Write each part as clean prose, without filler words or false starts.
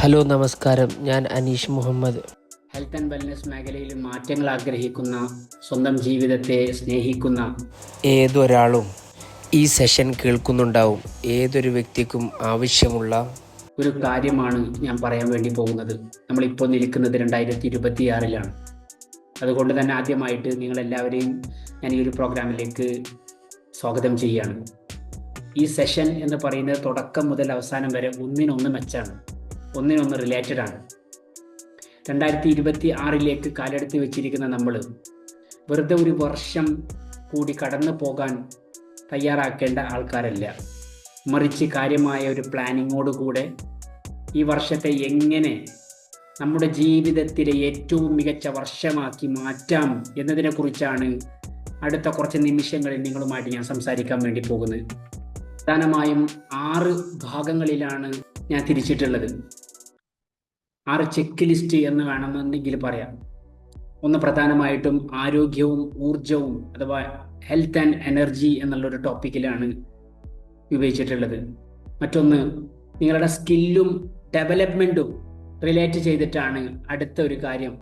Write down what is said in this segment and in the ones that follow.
Hello നമസ്കാരം, ഞാൻ Aneesh Muhammad. Health and wellness മേഖലയിൽ മാറ്റങ്ങൾ ആഗ്രഹിക്കുന്ന, സ്വന്തം ജീവിതത്തെ സ്നേഹിക്കുന്ന ഏതൊരാളും ഈ സെഷൻ കേൾക്കുന്നുണ്ടാവും. ഏതൊരു വ്യക്തിക്കും ആവശ്യമുള്ള ഒരു കാര്യമാണ് ഞാൻ പറയാൻ വേണ്ടി പോകുന്നത്. നമ്മളിപ്പോൾ നിൽക്കുന്നത് 2026-ലാണ്. അതുകൊണ്ട് തന്നെ ആദ്യമായിട്ട് നിങ്ങളെല്ലാവരെയും ഞാൻ ഈ ഒരു പ്രോഗ്രാമിലേക്ക് സ്വാഗതം ചെയ്യുകയാണ്. ഈ സെഷൻ എന്ന് പറയുന്നത് തുടക്കം മുതൽ അവസാനം വരെ ഒന്നിനൊന്ന് മെച്ചാണ്, ഒന്നിനൊന്ന് റിലേറ്റഡ് ആണ്. 2026-ലേക്ക് കാലെടുത്ത് വെച്ചിരിക്കുന്ന നമ്മൾ വെറുതെ ഒരു വർഷം കൂടി കടന്നു പോകാൻ തയ്യാറാക്കേണ്ട ആൾക്കാരല്ല. മറിച്ച് കാര്യമായ ഒരു പ്ലാനിങ്ങോടുകൂടെ ഈ വർഷത്തെ എങ്ങനെ നമ്മുടെ ജീവിതത്തിലെ ഏറ്റവും മികച്ച വർഷമാക്കി മാറ്റാം എന്നതിനെക്കുറിച്ചാണ് അടുത്ത കുറച്ച് നിമിഷങ്ങളിൽ നിങ്ങളുമായിട്ട് ഞാൻ സംസാരിക്കാൻ വേണ്ടി പോകുന്നത്. പ്രധാനമായും 6 ഭാഗങ്ങളിലാണ് ഞാൻ തിരിച്ചിട്ടുള്ളത്. 6 ചെക്ക് ലിസ്റ്റ് എന്ന് വേണമെന്നെങ്കിൽ പറയാം. ഒന്ന് പ്രധാനമായിട്ടും ആരോഗ്യവും ഊർജവും അഥവാ ഹെൽത്ത് ആൻഡ് എനർജി എന്നുള്ളൊരു ടോപ്പിക്കിലാണ് വിഭജിച്ചിട്ടുള്ളത്. മറ്റൊന്ന് നിങ്ങളുടെ സ്കില്ലും ഡെവലപ്മെൻറ്റും റിലേറ്റ് ചെയ്തിട്ടാണ് അടുത്ത ഒരു കാര്യം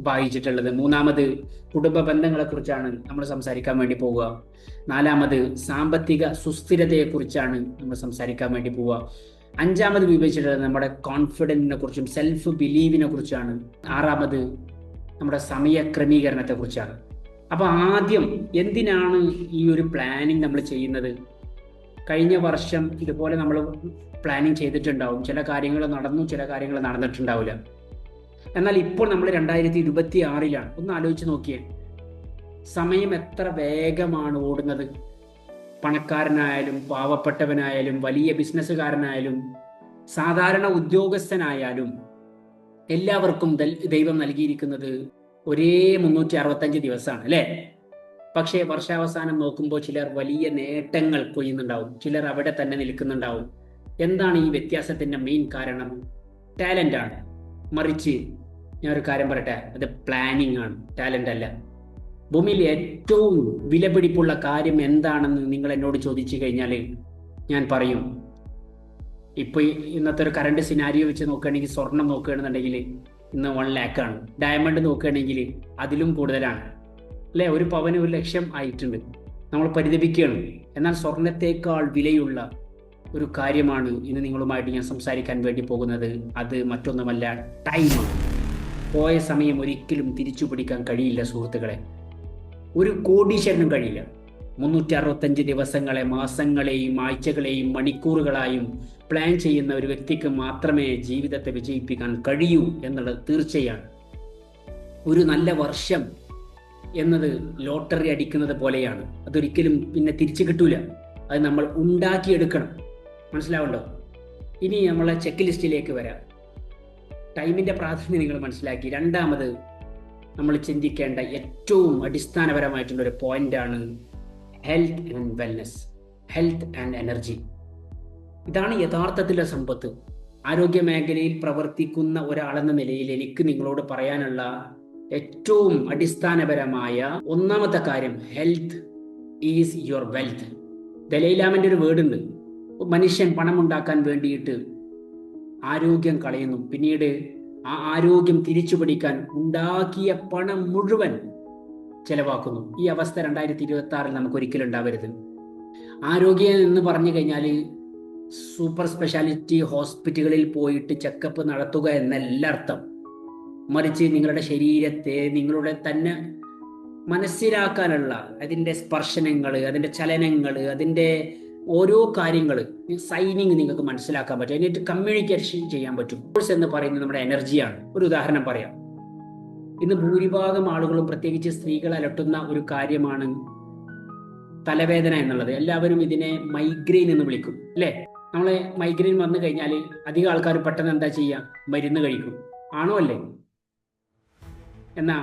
ഭാഗിച്ചിട്ടുള്ളത്. മൂന്നാമത് കുടുംബ ബന്ധങ്ങളെക്കുറിച്ചാണ് നമ്മൾ സംസാരിക്കാൻ വേണ്ടി പോവുക. നാലാമത് സാമ്പത്തിക സുസ്ഥിരതയെക്കുറിച്ചാണ് നമ്മൾ സംസാരിക്കാൻ വേണ്ടി പോവുക. അഞ്ചാമത് വിഭജിച്ചിട്ടുള്ളത് നമ്മുടെ കോൺഫിഡൻസിനെ കുറിച്ചും സെൽഫ് ബിലീവിനെ കുറിച്ചാണ്. ആറാമത് നമ്മുടെ സമയ ക്രമീകരണത്തെ കുറിച്ചാണ്. അപ്പോൾ ആദ്യം എന്തിനാണ് ഈ ഒരു പ്ലാനിങ് നമ്മൾ ചെയ്യുന്നത്? കഴിഞ്ഞ വർഷം ഇതുപോലെ നമ്മൾ പ്ലാനിങ് ചെയ്തിട്ടുണ്ടാവും. ചില കാര്യങ്ങൾ നടന്നു, ചില കാര്യങ്ങൾ നടന്നിട്ടുണ്ടാവില്ല. എന്നാൽ ഇപ്പോൾ നമ്മൾ 2026-ലാണ്. ഒന്ന് ആലോചിച്ച് നോക്കിയേ, സമയം എത്ര വേഗമാണ് ഓടുന്നത്. പണക്കാരനായാലും പാവപ്പെട്ടവനായാലും വലിയ ബിസിനസ്സുകാരനായാലും സാധാരണ ഉദ്യോഗസ്ഥനായാലും എല്ലാവർക്കും ദൈവം നൽകിയിരിക്കുന്നത് ഒരേ 365 ദിവസമാണ്, അല്ലേ? പക്ഷേ വർഷാവസാനം നോക്കുമ്പോൾ ചിലർ വലിയ നേട്ടങ്ങൾ കൊയ്യുന്നുണ്ടാവും, ചിലർ അവിടെ തന്നെ നിൽക്കുന്നുണ്ടാവും. എന്താണ് ഈ വ്യത്യാസത്തിൻ്റെ മെയിൻ കാരണം? ടാലൻ്റ് ആണ്. മറിച്ച് ഞാനൊരു കാര്യം പറയട്ടെ, അത് പ്ലാനിങ് ആണ്, ടാലൻ്റ് അല്ല. ഭൂമിയിൽ ഏറ്റവും വിലപിടിപ്പുള്ള കാര്യം എന്താണെന്ന് നിങ്ങൾ എന്നോട് ചോദിച്ചു കഴിഞ്ഞാൽ ഞാൻ പറയും, ഇപ്പോൾ ഇന്നത്തെ ഒരു കറണ്ട് സിനാരിയോ വെച്ച് നോക്കുകയാണെങ്കിൽ സ്വർണം നോക്കുകയാണെന്നുണ്ടെങ്കിൽ ഇന്ന് 1 ലാഖാണ്. ഡയമണ്ട് നോക്കുകയാണെങ്കിൽ അതിലും കൂടുതലാണ്, അല്ലേ? ഒരു പവന് 1,00,000 ആയിട്ടുണ്ട്. നമ്മൾ പരിതപിക്കുകയാണ്. എന്നാൽ സ്വർണത്തേക്കാൾ വിലയുള്ള ഒരു കാര്യമാണ് ഇന്ന് നിങ്ങളുമായിട്ട് ഞാൻ സംസാരിക്കാൻ വേണ്ടി പോകുന്നത്. അത് മറ്റൊന്നുമല്ല, ടൈമാണ്. പോയ സമയം ഒരിക്കലും തിരിച്ചു പിടിക്കാൻ കഴിയില്ല സുഹൃത്തുക്കളെ. ഒരു കോടീശ്വരനും കഴിയില്ല. 365 ദിവസങ്ങളെ മാസങ്ങളെയും ആഴ്ചകളെയും മണിക്കൂറുകളായും പ്ലാൻ ചെയ്യുന്ന ഒരു വ്യക്തിക്ക് മാത്രമേ ജീവിതത്തെ വിജയിപ്പിക്കാൻ കഴിയൂ എന്നുള്ളത് തീർച്ചയാണ്. ഒരു നല്ല വർഷം എന്നത് ലോട്ടറി അടിക്കുന്നത് പോലെയാണ്. അതൊരിക്കലും പിന്നെ തിരിച്ചു കിട്ടൂല. അത് നമ്മൾ ഉണ്ടാക്കിയെടുക്കണം. മനസ്സിലാവുണ്ടോ? ഇനി നമ്മളെ ചെക്ക് ലിസ്റ്റിലേക്ക് വരാം. ടൈമിൻ്റെ പ്രാധാന്യം നിങ്ങൾ മനസ്സിലാക്കി. രണ്ടാമത് നമ്മൾ ചിന്തിക്കേണ്ട ഏറ്റവും അടിസ്ഥാനപരമായിട്ടുള്ള ഒരു പോയിന്റാണ് health and wellness, health and energy. ഇതാണ് യഥാർത്ഥത്തിലെ സമ്പത്ത്. ആരോഗ്യ മേഖലയിൽ പ്രവർത്തിക്കുന്ന ഒരാളെന്ന നിലയിൽ എനിക്ക് നിങ്ങളോട് പറയാനുള്ള ഏറ്റവും അടിസ്ഥാനപരമായ ഒന്നാമത്തെ കാര്യം, ഹെൽത്ത് ഈസ് യുവർ വെൽത്ത്. ദലൈലാമൻ്റെ ഒരു വേർഡുണ്ട്, മനുഷ്യൻ പണമുണ്ടാക്കാൻ വേണ്ടിയിട്ട് ആരോഗ്യം കളയുന്നു, പിന്നീട് ആ ആരോഗ്യം തിരിച്ചു പിടിക്കാൻ ഉണ്ടാക്കിയ പണം മുഴുവൻ ചെലവാക്കുന്നു. ഈ അവസ്ഥ 2026-ൽ നമുക്ക് ഒരിക്കലും ഉണ്ടാവരുത്. ആരോഗ്യം എന്ന് പറഞ്ഞു കഴിഞ്ഞാൽ സൂപ്പർ സ്പെഷ്യാലിറ്റി ഹോസ്പിറ്റലുകളിൽ പോയിട്ട് ചെക്കപ്പ് നടത്തുക എന്നല്ല അർത്ഥം. മറിച്ച് നിങ്ങളുടെ ശരീരത്തെ നിങ്ങളുടെ തന്നെ മനസ്സിലാക്കാനുള്ള അതിൻ്റെ സ്പർശനങ്ങൾ, അതിൻ്റെ ചലനങ്ങൾ, അതിൻ്റെ ഓരോ കാര്യങ്ങൾ, സൈനിങ് നിങ്ങൾക്ക് മനസ്സിലാക്കാൻ പറ്റും, അതിനായിട്ട് കമ്മ്യൂണിക്കേഷൻ ചെയ്യാൻ പറ്റും. ഫോഴ്സ് എന്ന് പറയുന്നത് നമ്മുടെ എനർജിയാണ്. ഒരു ഉദാഹരണം പറയാം. ഇന്ന് ഭൂരിഭാഗം ആളുകളും, പ്രത്യേകിച്ച് സ്ത്രീകൾ, അലട്ടുന്ന ഒരു കാര്യമാണ് തലവേദന എന്നുള്ളത്. എല്ലാവരും ഇതിനെ മൈഗ്രെയിൻ എന്ന് വിളിക്കും, അല്ലേ? നമ്മളെ മൈഗ്രെയിൻ വന്നു കഴിഞ്ഞാൽ അധികം ആൾക്കാർ പെട്ടെന്ന് എന്താ ചെയ്യുക? മരുന്ന് കഴിക്കും. ആണോ അല്ലേ? എന്നാ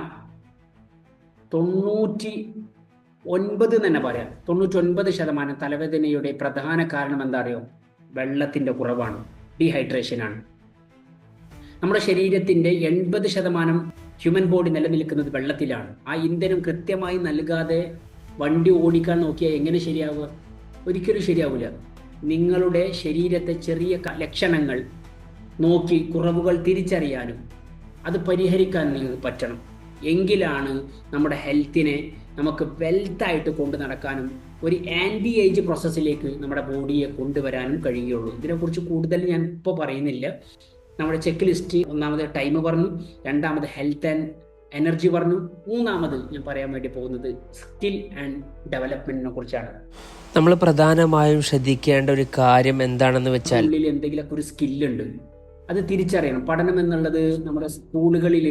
99 തന്നെ പറയാം, 99% തലവേദനയുടെ പ്രധാന കാരണം എന്താ അറിയോ? വെള്ളത്തിൻ്റെ കുറവാണ്, ഡീഹൈഡ്രേഷനാണ്. നമ്മുടെ ശരീരത്തിൻ്റെ 80% ഹ്യൂമൻ ബോഡി നിലനിൽക്കുന്നത് വെള്ളത്തിലാണ്. ആ ഇന്ധനം കൃത്യമായി നൽകാതെ വണ്ടി ഓടിക്കാൻ നോക്കിയാൽ എങ്ങനെ ശരിയാവുക? ഒരിക്കലും ശരിയാവില്ല. നിങ്ങളുടെ ശരീരത്തെ ചെറിയ ലക്ഷണങ്ങൾ നോക്കി കുറവുകൾ തിരിച്ചറിയാനും അത് പരിഹരിക്കാൻ നിങ്ങൾക്ക് പറ്റണം. എങ്കിലാണ് നമ്മുടെ ഹെൽത്തിനെ നമുക്ക് വെൽത്തായിട്ട് കൊണ്ടു നടക്കാനും ഒരു ആൻറ്റി ഏജ് പ്രോസസ്സിലേക്ക് നമ്മുടെ ബോഡിയെ കൊണ്ടുവരാനും കഴിയുകയുള്ളൂ. ഇതിനെക്കുറിച്ച് കൂടുതൽ ഞാൻ ഇപ്പോൾ പറയുന്നില്ല. നമ്മുടെ ചെക്ക് ലിസ്റ്റ് ഒന്നാമത് ടൈം പറഞ്ഞു, രണ്ടാമത് ഹെൽത്ത് ആൻഡ് എനർജി പറഞ്ഞു, മൂന്നാമത് ഞാൻ പറയാൻ വേണ്ടി പോകുന്നത് സ്കിൽ ആൻഡ് ഡെവലപ്മെന്റിനെ കുറിച്ചാണ്. നമ്മൾ പ്രധാനമായും ശ്രദ്ധിക്കേണ്ട ഒരു കാര്യം എന്താണെന്ന് വെച്ചാൽ, ഉള്ളിൽ എന്തെങ്കിലുമൊക്കെ ഒരു സ്കില്ലുണ്ട്, അത് തിരിച്ചറിയണം. പഠനം എന്നുള്ളത് നമ്മുടെ സ്കൂളുകളിൽ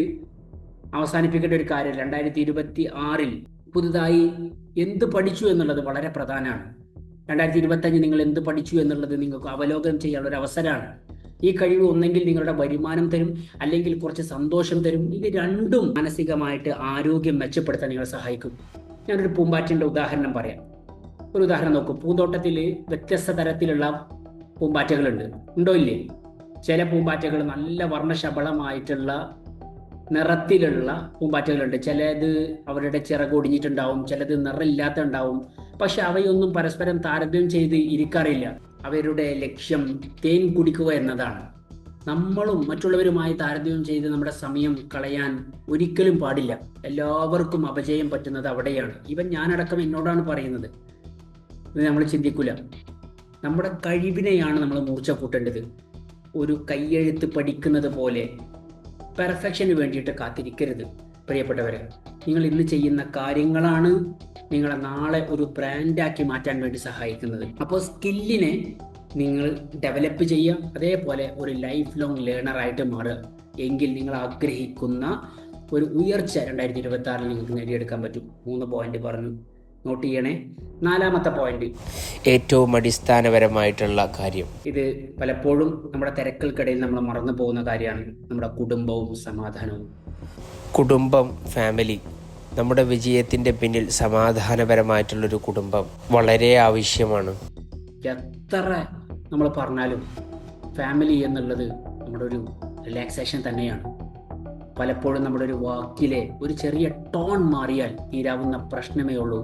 അവസാനിപ്പിക്കേണ്ട ഒരു കാര്യം. 2026 പുതുതായി എന്ത് പഠിച്ചു എന്നുള്ളത് വളരെ പ്രധാനമാണ്. 2025 നിങ്ങൾ എന്ത് പഠിച്ചു എന്നുള്ളത് നിങ്ങൾക്ക് അവലോകനം ചെയ്യാനുള്ള ഒരു അവസരമാണ്. ഈ കഴിവ് ഒന്നെങ്കിൽ നിങ്ങളുടെ വരുമാനം തരും, അല്ലെങ്കിൽ കുറച്ച് സന്തോഷം തരും. ഇത് രണ്ടും മാനസികമായിട്ട് ആരോഗ്യം മെച്ചപ്പെടുത്താൻ നിങ്ങളെ സഹായിക്കും. ഞാനൊരു പൂമ്പാറ്റിൻ്റെ ഉദാഹരണം പറയാം. ഒരു ഉദാഹരണം നോക്കൂ. പൂന്തോട്ടത്തിൽ വ്യത്യസ്ത തരത്തിലുള്ള പൂമ്പാറ്റകളുണ്ട്, ഉണ്ടോ ഇല്ലേ? ചില പൂമ്പാറ്റകൾ നല്ല വർണ്ണശബളമായിട്ടുള്ള നിറത്തിലുള്ള പൂമ്പാറ്റകളുണ്ട്. ചിലത് അവരുടെ ചിറക് ഒടിഞ്ഞിട്ടുണ്ടാവും, ചിലത് നിറമില്ലാത്ത ഉണ്ടാവും. പക്ഷെ അവയൊന്നും പരസ്പരം താരതമ്യം ചെയ്ത് ഇരിക്കാറില്ല. അവരുടെ ലക്ഷ്യം തേൻ കുടിക്കുക എന്നതാണ്. നമ്മളും മറ്റുള്ളവരുമായി താരതമ്യം ചെയ്ത് നമ്മുടെ സമയം കളയാൻ ഒരിക്കലും പാടില്ല. എല്ലാവർക്കും അപജയം പറ്റുന്നത് അവിടെയാണ്. ഇവൻ ഞാനടക്കം എന്നോടാണ് പറയുന്നത്. ഇത് നമ്മൾ ചിന്തിക്കില്ല. നമ്മുടെ കഴിവിനെയാണ് നമ്മൾ മൂർച്ച കൂട്ടേണ്ടത്. ഒരു കയ്യെഴുത്ത് പഠിക്കുന്നത് പോലെ പെർഫെക്ഷന് വേണ്ടിയിട്ട് കാത്തിരിക്കരുത് പ്രിയപ്പെട്ടവരെ. നിങ്ങൾ ഇന്ന് ചെയ്യുന്ന കാര്യങ്ങളാണ് നിങ്ങളെ നാളെ ഒരു ബ്രാൻഡാക്കി മാറ്റാൻ വേണ്ടി സഹായിക്കുന്നത്. അപ്പോൾ സ്കില്ലിനെ നിങ്ങൾ ഡെവലപ്പ് ചെയ്യുക, അതേപോലെ ഒരു ലൈഫ് ലോങ് ലേണറായിട്ട് മാറുക. എങ്കിൽ നിങ്ങൾ ആഗ്രഹിക്കുന്ന ഒരു ഉയർച്ച 2026 നിങ്ങൾക്ക് നേടിയെടുക്കാൻ പറ്റും. 3 പോയിന്റ് പറഞ്ഞു, നോട്ട് ചെയ്യണേ. 4ാമത്തെ പോയിന്റ്, ഏറ്റവും അടിസ്ഥാനപരമായിട്ടുള്ള കാര്യം. ഇത് പലപ്പോഴും നമ്മുടെ തിരക്കൾക്കിടയിൽ നമ്മൾ മറന്നു പോകുന്ന കാര്യമാണ്. നമ്മുടെ കുടുംബവും സമാധാനവും. കുടുംബം, ഫാമിലി. നമ്മുടെ വിജയത്തിൻ്റെ പിന്നിൽ സമാധാനപരമായിട്ടുള്ളൊരു കുടുംബം വളരെ ആവശ്യമാണ്. എത്ര നമ്മൾ പറഞ്ഞാലും ഫാമിലി എന്നുള്ളത് നമ്മുടെ ഒരു റിലാക്സേഷൻ തന്നെയാണ്. പലപ്പോഴും നമ്മുടെ ഒരു വാക്കിലെ ഒരു ചെറിയ ടോൺ മാറിയാൽ തീരാവുന്ന പ്രശ്നമേ ഉള്ളൂ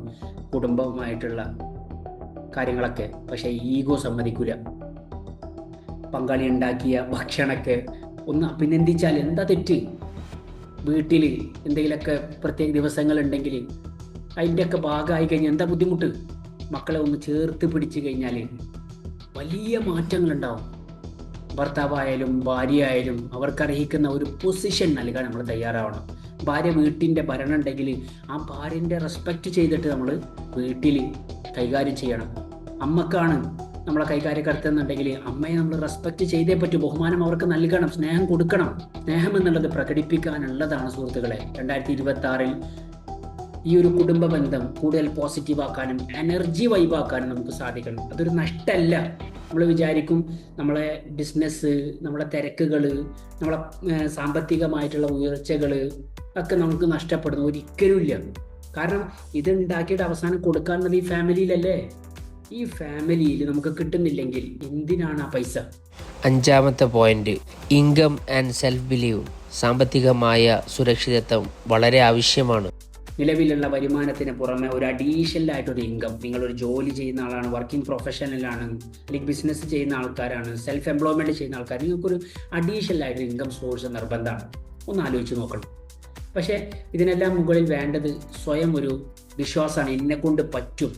കുടുംബവുമായിട്ടുള്ള കാര്യങ്ങളൊക്കെ. പക്ഷേ ഈഗോ സമ്മതിക്കില്ല. പങ്കാളി ഉണ്ടാക്കിയ ഭക്ഷണമൊക്കെ ഒന്ന് അഭിനന്ദിച്ചാൽ എന്താ തെറ്റ്? വീട്ടിൽ എന്തെങ്കിലുമൊക്കെ പ്രത്യേക ദിവസങ്ങളുണ്ടെങ്കിൽ അതിൻ്റെയൊക്കെ ഭാഗമായി കഴിഞ്ഞാൽ എന്താ ബുദ്ധിമുട്ട്? മക്കളെ ഒന്ന് ചേർത്ത് പിടിച്ചു കഴിഞ്ഞാൽ വലിയ മാറ്റങ്ങളുണ്ടാവും. ഭർത്താവായാലും ഭാര്യയായാലും അവർക്കർഹിക്കുന്ന ഒരു പൊസിഷൻ നൽകാൻ നമ്മൾ തയ്യാറാവണം. ഭാര്യ വീട്ടിൻ്റെ ഭരണം ഉണ്ടെങ്കിൽ ആ ഭാര്യൻ്റെ റെസ്പെക്റ്റ് ചെയ്തിട്ട് നമ്മൾ വീട്ടിൽ കൈകാര്യം ചെയ്യണം. അമ്മക്കാണ് നമ്മളെ കൈകാര്യക്കർത്തുന്നുണ്ടെങ്കിൽ അമ്മയെ നമ്മൾ റെസ്പെക്റ്റ് ചെയ്തേ പറ്റൂ. ബഹുമാനം അവർക്ക് നൽകണം, സ്നേഹം കൊടുക്കണം. സ്നേഹം എന്നുള്ളത് പ്രകടിപ്പിക്കാനുള്ളതാണ് സുഹൃത്തുക്കളെ. 2026 ഈ ഒരു കുടുംബ ബന്ധം കൂടുതൽ പോസിറ്റീവാക്കാനും എനർജി വൈബാക്കാനും നമുക്ക് സാധിക്കണം. അതൊരു നഷ്ടമല്ല. നമ്മൾ വിചാരിക്കും നമ്മളെ ബിസിനസ്, നമ്മളെ തിരക്കുകൾ, നമ്മളെ സാമ്പത്തികമായിട്ടുള്ള ഉയർച്ചകൾ ഒക്കെ നമുക്ക് നഷ്ടപ്പെടുന്നു. ഒരിക്കലുമില്ല. കാരണം ഇതുണ്ടാക്കിയിട്ട് അവസാനം കൊടുക്കാനുള്ളത് ഈ ഫാമിലിയിലല്ലേ. ഈ ഫാമിലിയിൽ നമുക്ക് കിട്ടുന്നില്ലെങ്കിൽ എന്തിനാണ് ആ പൈസ? 5ാമത്തെ point, income and self believe. സാമ്പത്തികമായ സുരക്ഷിതത്വം വളരെ ആവശ്യമാണ്. നിലവിലുള്ള വരുമാനത്തിന് പുറമെ ഒരു അഡീഷണൽ ആയിട്ടൊരു ഇൻകം. നിങ്ങളൊരു ജോലി ചെയ്യുന്ന ആളാണ്, വർക്കിംഗ് പ്രൊഫഷണലാണ്, അല്ലെങ്കിൽ ബിസിനസ് ചെയ്യുന്ന ആൾക്കാരാണ്, സെൽഫ് എംപ്ലോയ്മെൻറ്റ് ചെയ്യുന്ന ആൾക്കാർ, നിങ്ങൾക്കൊരു അഡീഷണൽ ആയിട്ട് ഇൻകം സോഴ്സ് നിർബന്ധമാണ്. ഒന്ന് ആലോചിച്ച് നോക്കണം. പക്ഷേ ഇതിനെല്ലാം മുകളിൽ വേണ്ടത് സ്വയം ഒരു വിശ്വാസമാണ്. എന്നെക്കൊണ്ട് പറ്റും.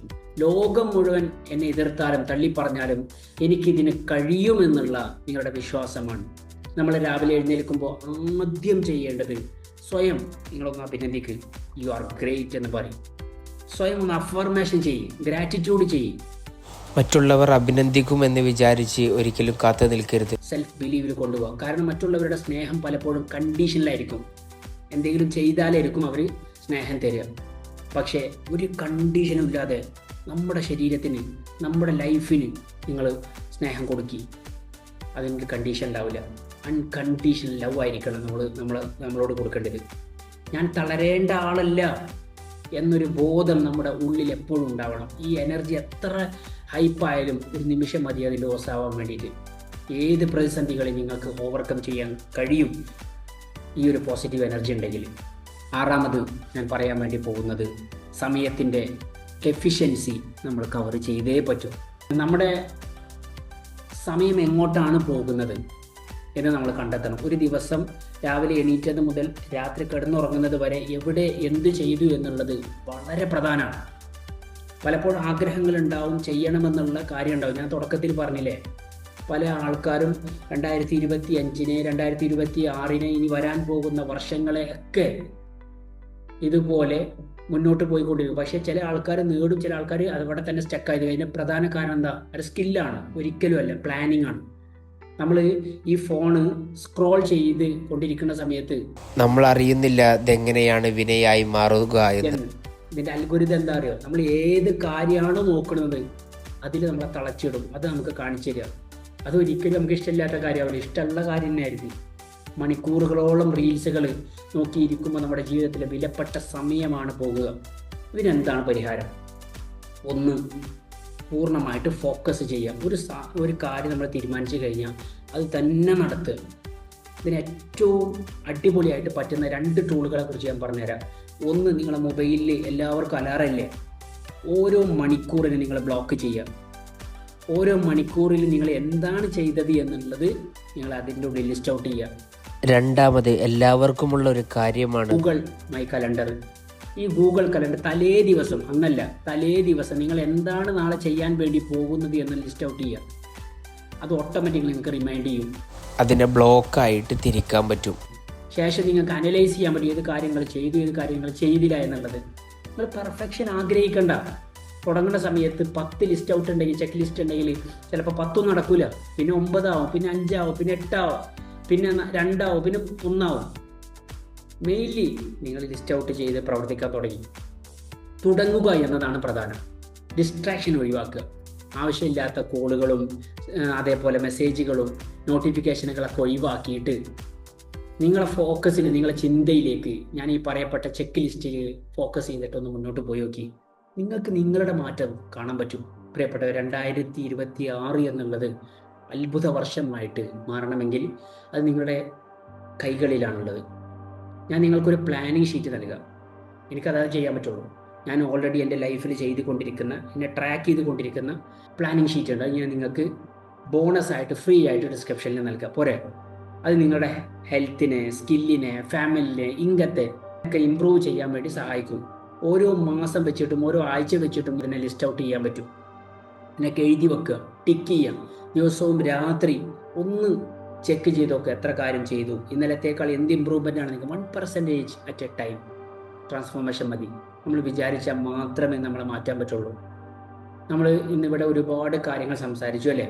ലോകം മുഴുവൻ എന്നെ എതിർത്താലും തള്ളിപ്പറഞ്ഞാലും എനിക്കിതിന് കഴിയുമെന്നുള്ള നിങ്ങളുടെ വിശ്വാസമാണ്. നമ്മൾ രാവിലെ എഴുന്നേൽക്കുമ്പോൾ ആദ്യം ചെയ്യേണ്ടത് സ്വയം നിങ്ങളൊന്ന് അഭിനന്ദിക്കുക. യു ആർ ഗ്രേറ്റ് എന്ന് പറയും. സ്വയം ഒന്ന് അഫർമേഷൻ ചെയ്യും, ഗ്രാറ്റിറ്റ്യൂഡ് ചെയ്യും. മറ്റുള്ളവർ അഭിനന്ദിക്കുമെന്ന് വിചാരിച്ച് ഒരിക്കലും കാത്തു നിൽക്കരുത്. സെൽഫ് ബിലീവിൽ കൊണ്ടുപോകാം. കാരണം മറ്റുള്ളവരുടെ സ്നേഹം പലപ്പോഴും കണ്ടീഷനിലായിരിക്കും. എന്തെങ്കിലും ചെയ്താലായിരിക്കും അവർ സ്നേഹം തരിക. പക്ഷേ ഒരു കണ്ടീഷനും ഇല്ലാതെ നമ്മുടെ ശരീരത്തിന്, നമ്മുടെ ലൈഫിന് നിങ്ങൾ സ്നേഹം കൊടുക്കി. അതിനൊരു കണ്ടീഷൻ ഉണ്ടാവില്ല. അൺകണ്ടീഷണൽ ലവ് ആയിരിക്കണം നമ്മളോട് കൊടുക്കേണ്ടത്. ഞാൻ തളരേണ്ട ആളല്ല എന്നൊരു ബോധം നമ്മുടെ ഉള്ളിൽ എപ്പോഴും ഉണ്ടാവണം. ഈ എനർജി എത്ര ഹൈപ്പായാലും ഒരു നിമിഷം മതി അത് ലോസ് ആവാൻ വേണ്ടിയിട്ട്. ഏത് പ്രതിസന്ധികളെ നിങ്ങൾക്ക് ഓവർകം ചെയ്യാൻ കഴിയും ഈ ഒരു പോസിറ്റീവ് എനർജി ഉണ്ടെങ്കിൽ. 6ാമത് ഞാൻ പറയാൻ വേണ്ടി പോകുന്നത് സമയത്തിൻ്റെ എഫിഷ്യൻസി നമ്മൾ കവർ ചെയ്തേ പറ്റൂ. നമ്മുടെ സമയം എങ്ങോട്ടാണ് പോകുന്നത്, എന്ന് നമ്മൾ കണ്ടെത്തണം. ഒരു ദിവസം രാവിലെ എണീറ്റത് മുതൽ രാത്രി കിടന്നുറങ്ങുന്നത് വരെ എവിടെ എന്ത് ചെയ്തു എന്നുള്ളത് വളരെ പ്രധാനമാണ്. പലപ്പോഴും ആഗ്രഹങ്ങളുണ്ടാവും, ചെയ്യണമെന്നുള്ള കാര്യം ഉണ്ടാവും. ഞാൻ തുടക്കത്തിൽ പറഞ്ഞില്ലേ, പല ആൾക്കാരും 2025 2026 ഇനി വരാൻ പോകുന്ന വർഷങ്ങളെ ഒക്കെ ഇതുപോലെ മുന്നോട്ട് പോയിക്കൊണ്ടിരിക്കും. പക്ഷേ ചില ആൾക്കാർ നേടും, ചില ആൾക്കാർ അതവിടെ തന്നെ സ്റ്റക്കായത്. അതിൻ്റെ പ്രധാന കാരണം എന്താ? ഒരു സ്കില്ലാണ്, ഒരിക്കലും അല്ല, പ്ലാനിങ് ആണ്. നമ്മൾ ഈ ഫോണ് സ്ക്രോൾ ചെയ്ത് കൊണ്ടിരിക്കുന്ന സമയത്ത് നമ്മൾ അറിയുന്നില്ല ഇതെങ്ങനെയാണ് വിനയായി മാറുക എന്ന്. ഇതിൻ്റെ അൽഗോരിതം എന്താ അറിയോ? നമ്മൾ ഏത് കാര്യമാണോ നോക്കുന്നത് അതിൽ നമ്മളെ തളച്ചിടും. അത് നമുക്ക് കാണിച്ചു തരിക. അതൊരിക്കലും നമുക്ക് ഇഷ്ടമില്ലാത്ത കാര്യമാവില്ല, ഇഷ്ടമുള്ള കാര്യം തന്നെയായിരിക്കും. മണിക്കൂറുകളോളം റീൽസുകൾ നോക്കിയിരിക്കുമ്പോൾ നമ്മുടെ ജീവിതത്തിലെ വിലപ്പെട്ട സമയമാണ് പോകുക. ഇതിനെന്താണ് പരിഹാരം? ഒന്ന്, പൂർണ്ണമായിട്ട് ഫോക്കസ് ചെയ്യുക. ഒരു കാര്യം നമ്മൾ തീരുമാനിച്ചു കഴിഞ്ഞാൽ അത് തന്നെ നടത്തുക. ഇതിന് ഏറ്റവും അടിപൊളിയായിട്ട് പറ്റുന്ന 2 ടൂളുകളെ കുറിച്ച് ഞാൻ പറഞ്ഞുതരാം. ഒന്ന്, നിങ്ങളുടെ മൊബൈലിൽ എല്ലാവർക്കും അലാറമില്ലേ, ഓരോ മണിക്കൂറിന് നിങ്ങൾ ബ്ലോക്ക് ചെയ്യുക. ഓരോ മണിക്കൂറിൽ നിങ്ങൾ എന്താണ് ചെയ്തത് എന്നുള്ളത് നിങ്ങൾ അതിൻ്റെ ഉള്ളിൽ ലിസ്റ്റ് ഔട്ട് ചെയ്യുക. രണ്ടാമത്, എല്ലാവർക്കുമുള്ള ഒരു കാര്യമാണ് ഗൂഗിൾ മൈ കലണ്ടർ. ഈ ഗൂഗിൾ കലണ്ടർ തലേ ദിവസം നിങ്ങൾ എന്താണ് നാളെ ചെയ്യാൻ വേണ്ടി പോകുന്നത് എന്ന് ലിസ്റ്റ് ഔട്ട് ചെയ്യുക. അത് ഓട്ടോമാറ്റിക്കലി നിങ്ങൾക്ക് റിമൈൻഡ് ചെയ്യും. അതിനെ ബ്ലോക്കായിട്ട് തിരിക്കാൻ പറ്റും. ശേഷം നിങ്ങൾക്ക് അനലൈസ് ചെയ്യാൻ പറ്റും ഏത് കാര്യങ്ങൾ ചെയ്തു, ഏത് കാര്യങ്ങൾ ചെയ്തില്ല എന്നുള്ളത്. നിങ്ങൾ പെർഫെക്ഷൻ ആഗ്രഹിക്കണ്ട. തുടങ്ങുന്ന സമയത്ത് 10 ലിസ്റ്റ് ഔട്ട് ഉണ്ടെങ്കിൽ, ചെക്ക് ലിസ്റ്റ് ഉണ്ടെങ്കിൽ ചിലപ്പോൾ 10 നടക്കില്ല, പിന്നെ 9 ആവും, പിന്നെ 5 ആവും, പിന്നെ 8 ആവും, പിന്നെ 2 ആവും, പിന്നെ 1 ആവും. മെയിൻലി നിങ്ങൾ ലിസ്റ്റ് ഔട്ട് ചെയ്ത് പ്രവർത്തിക്കാൻ തുടങ്ങുക എന്നതാണ് പ്രധാനം. ഡിസ്ട്രാക്ഷൻ ഒഴിവാക്കുക. ആവശ്യമില്ലാത്ത കോളുകളും അതേപോലെ മെസ്സേജുകളും നോട്ടിഫിക്കേഷനുകളൊക്കെ ഒഴിവാക്കിയിട്ട് നിങ്ങളെ ഫോക്കസിൽ, നിങ്ങളെ ചിന്തയിലേക്ക് ഞാൻ ഈ പറയപ്പെട്ട ചെക്ക് ലിസ്റ്റിൽ ഫോക്കസ് ചെയ്തിട്ടൊന്ന് മുന്നോട്ട് പോയി നോക്കി. നിങ്ങൾക്ക് നിങ്ങളുടെ മാറ്റം കാണാൻ പറ്റും. പ്രിയപ്പെട്ട 2026 എന്നുള്ളത് അത്ഭുത വർഷമായിട്ട് മാറണമെങ്കിൽ അത് നിങ്ങളുടെ കൈകളിലാണുള്ളത്. ഞാൻ നിങ്ങൾക്കൊരു പ്ലാനിങ് ഷീറ്റ് നൽകാം. എനിക്കത് ചെയ്യാൻ പറ്റുള്ളൂ. ഞാൻ ഓൾറെഡി എൻ്റെ ലൈഫിൽ ചെയ്തുകൊണ്ടിരിക്കുന്ന, എന്നെ ട്രാക്ക് ചെയ്തുകൊണ്ടിരിക്കുന്ന പ്ലാനിങ് ഷീറ്റ് ഉണ്ട്. അത് ഞാൻ നിങ്ങൾക്ക് ബോണസായിട്ട് ഫ്രീ ആയിട്ട് ഡിസ്ക്രിപ്ഷനിൽ നൽകാം. പോരെ? അത് നിങ്ങളുടെ ഹെൽത്തിനെ, സ്കില്ലിനെ, ഫാമിലിനെ, ഇൻകത്തെ ഒക്കെ ഇമ്പ്രൂവ് ചെയ്യാൻ വേണ്ടി സഹായിക്കും. ഓരോ മാസം വെച്ചിട്ടും ഓരോ ആഴ്ച വെച്ചിട്ടും ഇതിനെ ലിസ്റ്റ് ഔട്ട് ചെയ്യാൻ പറ്റും. ഇതിനൊക്കെ എഴുതി വെക്കുക, ടിക്ക് ചെയ്യാം. ദിവസവും രാത്രി ഒന്ന് ചെക്ക് ചെയ്ത് നോക്കുക, എത്ര കാര്യം ചെയ്തു, ഇന്നലത്തേക്കാൾ എന്ത് ഇമ്പ്രൂവ്മെൻ്റ് ആണ്. നിങ്ങൾക്ക് 1% അറ്റ് എ ടൈം ട്രാൻസ്ഫോർമേഷൻ മതി. നമ്മൾ വിചാരിച്ചാൽ മാത്രമേ നമ്മളെ മാറ്റാൻ പറ്റുള്ളൂ. നമ്മൾ ഇന്നിവിടെ ഒരുപാട് കാര്യങ്ങൾ സംസാരിച്ചു അല്ലേ?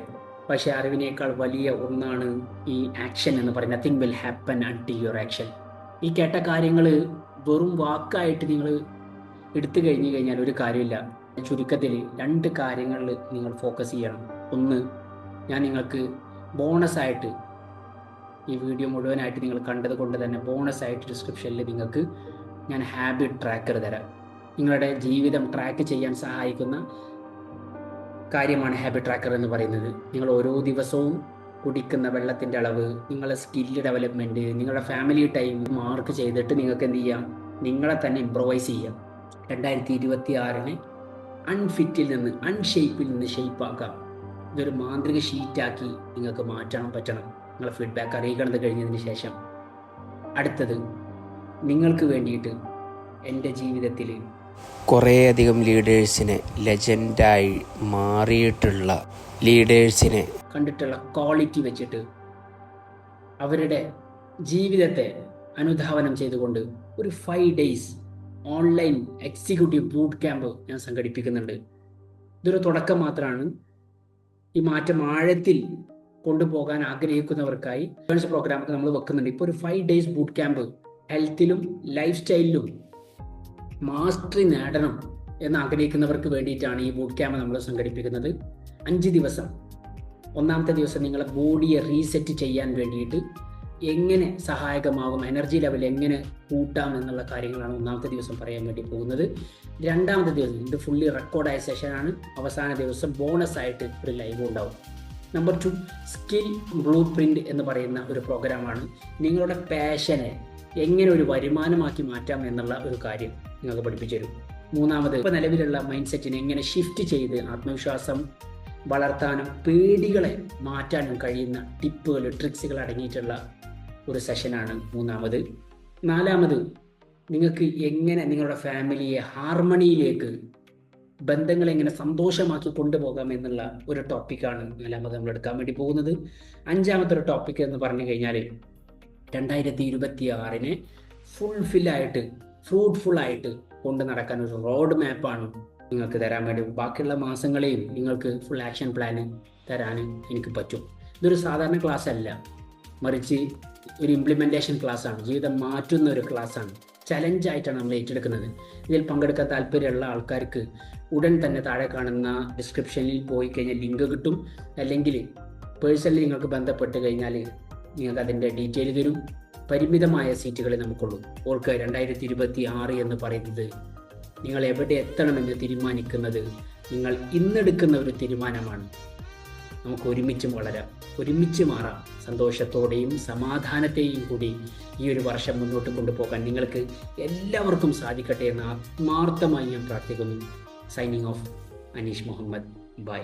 പക്ഷേ അറിവിനേക്കാൾ വലിയ ഒന്നാണ് ഈ ആക്ഷൻ എന്ന് പറയുന്നത്. Nothing will happen until your action. ഈ കേട്ട കാര്യങ്ങൾ വെറും വാക്കായിട്ട് നിങ്ങൾ എടുത്തു കഴിഞ്ഞാൽ ഒരു കാര്യമില്ല. ചുരുക്കത്തിൽ 2 കാര്യങ്ങളിൽ നിങ്ങൾ ഫോക്കസ് ചെയ്യണം. ഒന്ന്, ഞാൻ നിങ്ങൾക്ക് ബോണസായിട്ട് ഈ വീഡിയോ മുഴുവനായിട്ട് നിങ്ങൾ കണ്ടത് കൊണ്ട് തന്നെ ബോണസായിട്ട് ഡിസ്ക്രിപ്ഷനിൽ നിങ്ങൾക്ക് ഞാൻ ഹാബിറ്റ് ട്രാക്കർ തരാം. നിങ്ങളുടെ ജീവിതം ട്രാക്ക് ചെയ്യാൻ സഹായിക്കുന്ന കാര്യമാണ് ഹാബിറ്റ് ട്രാക്കർ എന്ന് പറയുന്നത്. നിങ്ങൾ ഓരോ ദിവസവും കുടിക്കുന്ന വെള്ളത്തിൻ്റെ അളവ്, നിങ്ങളുടെ സ്കില്ല് ഡെവലപ്മെൻറ്റ്, നിങ്ങളുടെ ഫാമിലി ടൈം മാർക്ക് ചെയ്തിട്ട് നിങ്ങൾക്ക് എന്ത് ചെയ്യാം? നിങ്ങളെ തന്നെ ഇംപ്രൂവൈസ് ചെയ്യാം. 2026 അൺഫിറ്റിൽ നിന്ന്, അൺഷേപ്പിൽ നിന്ന് ഷേപ്പാക്കാം. ഇതൊരു മാന്ത്രിക ഷീറ്റാക്കി നിങ്ങൾക്ക് മാറ്റാൻ പറ്റണം. നിങ്ങളുടെ ഫീഡ്ബാക്ക് അറിയിക്കണത് കഴിഞ്ഞതിന് ശേഷം. അടുത്തത്, നിങ്ങൾക്ക് വേണ്ടിയിട്ട് എൻ്റെ ജീവിതത്തിൽ കുറേയധികം ലീഡേഴ്സിനെ, ലെജൻഡായി മാറിയിട്ടുള്ള ലീഡേഴ്സിനെ കണ്ടിട്ടുള്ള ക്വാളിറ്റി വെച്ചിട്ട് അവരുടെ ജീവിതത്തെ അനുധാവനം ചെയ്തുകൊണ്ട് ഒരു 5 days online executive boot camp ഞാൻ സംഘടിപ്പിക്കുന്നുണ്ട്. ഇതൊരു തുടക്കം മാത്രമാണ്. ഈ മാറ്റം ആഴത്തിൽ കൊണ്ടുപോകാൻ ആഗ്രഹിക്കുന്നവർക്കായി പ്രോഗ്രാമൊക്കെ നമ്മൾ വെക്കുന്നുണ്ട്. ഇപ്പോൾ ഒരു 5 days ബൂട്ട് ക്യാമ്പ് ഹെൽത്തിലും ലൈഫ് സ്റ്റൈലിലും മാസ്റ്ററി നേടണം എന്ന് ആഗ്രഹിക്കുന്നവർക്ക് വേണ്ടിയിട്ടാണ് ഈ ബൂട്ട് ക്യാമ്പ് നമ്മൾ സംഘടിപ്പിക്കുന്നത്. 5 ദിവസം. ഒന്നാമത്തെ ദിവസം നിങ്ങളെ ബോഡിയെ റീസെറ്റ് ചെയ്യാൻ വേണ്ടിയിട്ട് എങ്ങനെ സഹായകമാകും, എനർജി ലെവൽ എങ്ങനെ കൂട്ടാം എന്നുള്ള കാര്യങ്ങളാണ് ഒന്നാമത്തെ ദിവസം പറയാൻ വേണ്ടി പോകുന്നത്. രണ്ടാമത്തെ ദിവസം ഇത് ഫുള്ളി റെക്കോർഡായ സെഷനാണ്. അവസാന ദിവസം ബോണസായിട്ട് ഒരു ലൈവ് ഉണ്ടാവും. നമ്പർ 2, സ്കിൽ ബ്ലൂ പ്രിൻ്റ് എന്ന് പറയുന്ന ഒരു പ്രോഗ്രാമാണ്. നിങ്ങളുടെ പാഷനെ എങ്ങനെ ഒരു വരുമാനമാക്കി മാറ്റാം എന്നുള്ള ഒരു കാര്യം നിങ്ങൾക്ക് പഠിപ്പിച്ചു തരും. മൂന്നാമത്, ഇപ്പോൾ നിലവിലുള്ള മൈൻഡ് സെറ്റിനെ എങ്ങനെ ഷിഫ്റ്റ് ചെയ്ത് ആത്മവിശ്വാസം വളർത്താനും പേടികളെ മാറ്റാനും കഴിയുന്ന ടിപ്പുകൾ, ട്രിക്സുകൾ അടങ്ങിയിട്ടുള്ള ഒരു സെഷനാണ് മൂന്നാമത്. നാലാമത്, നിങ്ങൾക്ക് എങ്ങനെ നിങ്ങളുടെ ഫാമിലിയെ ഹാർമണിയിലേക്ക്, ബന്ധങ്ങളെ എങ്ങനെ സന്തോഷമാക്കി കൊണ്ടുപോകാം എന്നുള്ള ഒരു ടോപ്പിക്കാണ് നാലാമത് നമ്മൾ എടുക്കാൻ വേണ്ടി പോകുന്നത്. അഞ്ചാമത്തെ ഒരു ടോപ്പിക് എന്ന് പറഞ്ഞു കഴിഞ്ഞാൽ 2026 ഫുൾഫില്ലായിട്ട്, ഫ്രൂട്ട്ഫുള്ളായിട്ട് കൊണ്ട് നടക്കാൻ ഒരു റോഡ് മാപ്പാണ് നിങ്ങൾക്ക് തരാൻ വേണ്ടി. ബാക്കിയുള്ള മാസങ്ങളെയും നിങ്ങൾക്ക് ഫുൾ ആക്ഷൻ പ്ലാന് തരാൻ എനിക്ക് പറ്റും. ഇതൊരു സാധാരണ ക്ലാസ് അല്ല, മറിച്ച് ഒരു ഇംപ്ലിമെൻറ്റേഷൻ ക്ലാസ്സാണ്, ജീവിതം മാറ്റുന്ന ഒരു ക്ലാസ്സാണ്. ചലഞ്ചായിട്ടാണ് നമ്മൾ ഏറ്റെടുക്കുന്നത്. ഇതിൽ പങ്കെടുക്കാൻ താല്പര്യമുള്ള ആൾക്കാർക്ക് ഉടൻ തന്നെ താഴെ കാണുന്ന ഡിസ്ക്രിപ്ഷനിൽ പോയി കഴിഞ്ഞാൽ ലിങ്ക് കിട്ടും. അല്ലെങ്കിൽ പേഴ്സണലി നിങ്ങൾക്ക് ബന്ധപ്പെട്ട് കഴിഞ്ഞാൽ നിങ്ങൾക്ക് അതിൻ്റെ ഡീറ്റെയിൽ തരും. പരിമിതമായ സീറ്റുകളെ നമുക്കുള്ളൂ. ഓർക്ക് 2026 എന്ന് പറയുന്നത് നിങ്ങൾ എവിടെ എത്തണമെന്ന് തീരുമാനിക്കുന്നത് നിങ്ങൾ ഇന്നെടുക്കുന്ന ഒരു തീരുമാനമാണ്. നമുക്ക് ഒരുമിച്ച് വളരാം, ഒരുമിച്ച് മാറാം. സന്തോഷത്തോടെയും സമാധാനത്തെയും കൂടി ഈ ഒരു വർഷം മുന്നോട്ട് കൊണ്ടുപോകാൻ നിങ്ങൾക്ക് എല്ലാവർക്കും സാധിക്കട്ടെ എന്ന് ആത്മാർത്ഥമായി ഞാൻ പ്രാർത്ഥിക്കുന്നു. Signing off, Aneesh Muhammad. By.